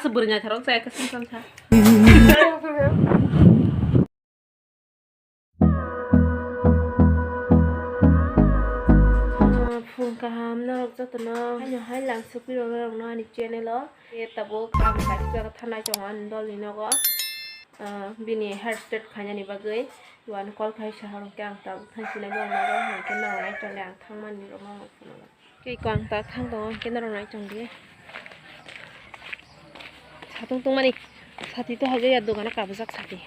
sebenarnya terus saya kesini saya. Phun kaham nó rất là nó hay làm sức đi rồi nó đi chơi này lo thì tập bộ काम cái cái thằng này trong anh đó thì nó có bini hair straight khai nhà này bagai tuan call khai sahang kang tập thằng chị này nó có cái nào này trong đàn thằng mình rồi nó cái quang ta thằng đó cái nào này trong đi sao tung tung mà đi sao thì tôi hay cái đồ cái nó cả bớt sao thì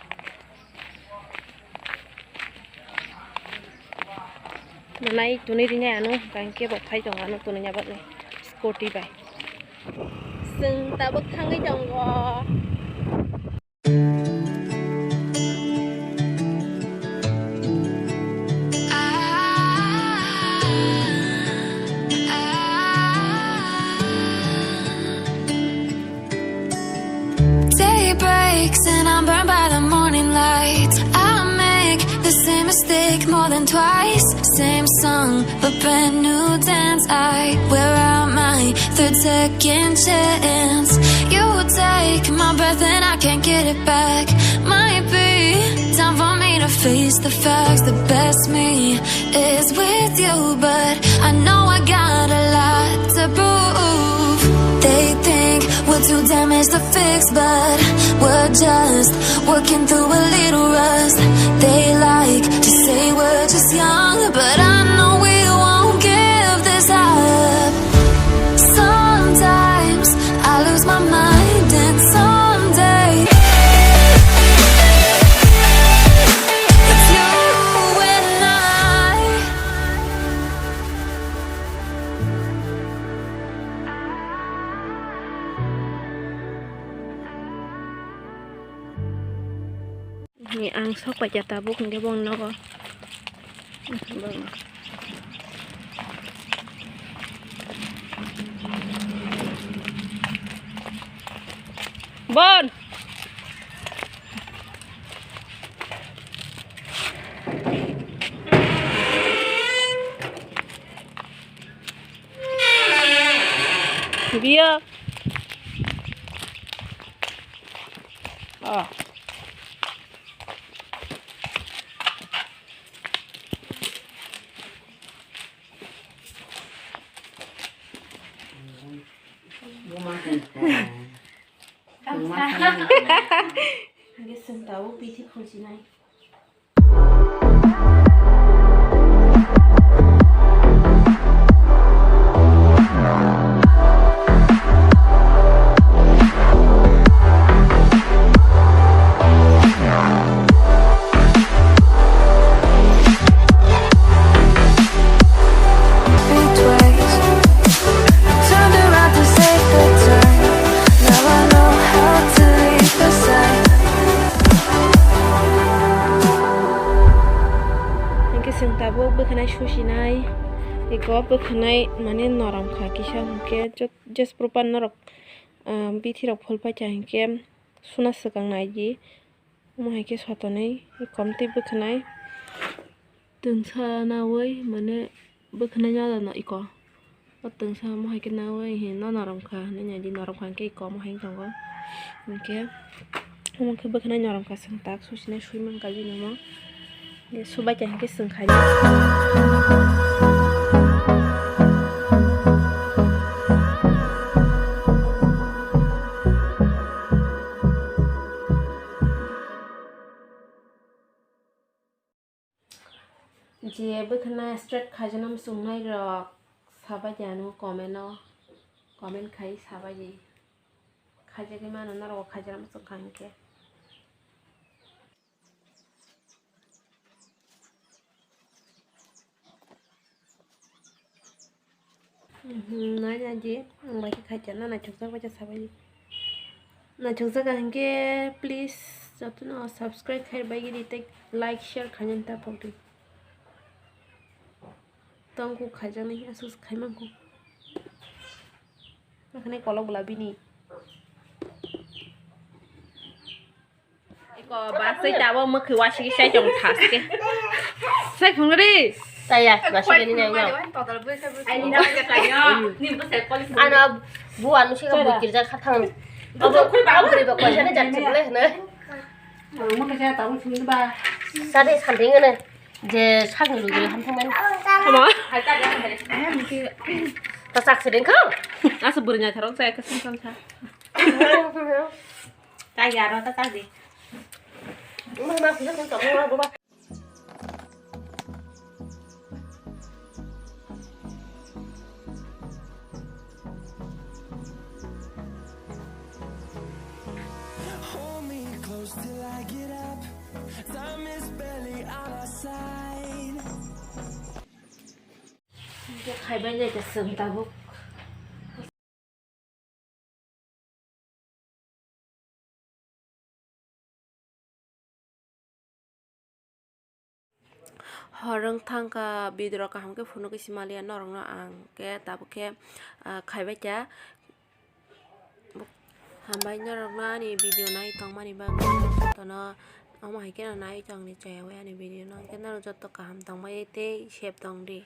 này tụi này đi nhà nó cái kia bọc thay chồng nó tụi này nhà bận này scooty vậy sừng ta bốc thang cái chồng gò Day breaks and I'm burned by the morning light. I make the same mistake more than twice. Same song, but brand new dance. I wear out my third second chance. You take my breath and I can't get it back. Might be time for me to face the facts. The best me is with you, but I know I got a lot to prove. They think we're too damaged to fix, but we're just working through a little rust. They like to say we're just young, but I know we won't give this up. Sometimes I lose my mind, and someday it's you and I. Nghe ăn sốt và chả ta bút cái bông nó có bon bia Hãy subscribe cho kênh Ghiền Mì Gõ để không bỏ lỡ bwkhwnai susinai iko bwkhwnai mane norom kha kisa hingke just propan norok bithi rok phulpai cha hingke suna skangnai ji mo hingke sotonai komti bwkhwnai tungsa nawai mane bwkhwnai jada no iko o tungsa mo hingke nawai he no norom kha ne ji norom kha hingke iko mo hing tongo hingke mo ke bwkhwnai norom kha sangtak susinai suiman kaji nimo subai cha hingke sangkhai J bwkhwnai straight khajanam sungnai rok sabai jano comment khai sabai ji khajage mano na rok khajanam sungkhangke nói là gì bài cái khai chắn là chụp ra cho sabai ji na chụp ra hingke please jotno subscribe khai bai gi take like share khanyan ta phokti tongku khajang ni asus khaimangku nakhane kolok bulabini iko ba sai tawo mo khi wa shi sai jong thas ke sai phun đi sai ya ba shi ni na ai ni na ka ka yo ni bu sai police ana bu anu shi ka bukir ja khathang Aku tahu dari bapak saya jangan sebelah nih. Mà cái xe tao cũng ba. Saya deh sanding nih. Je sang dulu dulu hantu men. Apa? Tasak sedeng kau. Ah sebenarnya terus saya kesimpan saya. Tay gà rồi tao gì? Mama sih kan kamu apa? Hold me close till I get up. Time is barely on our side. Hai bên đây là sừng tao bốc. Horeng thangka bidro ka hamke phuno ke simalia norong na ang ke tabu ke khaiba cha hambai norong na ni video nai tong mani ba to no amai ke na nai tong ni chewe ani video na ke na jot to ka ham tong mai te shape tong di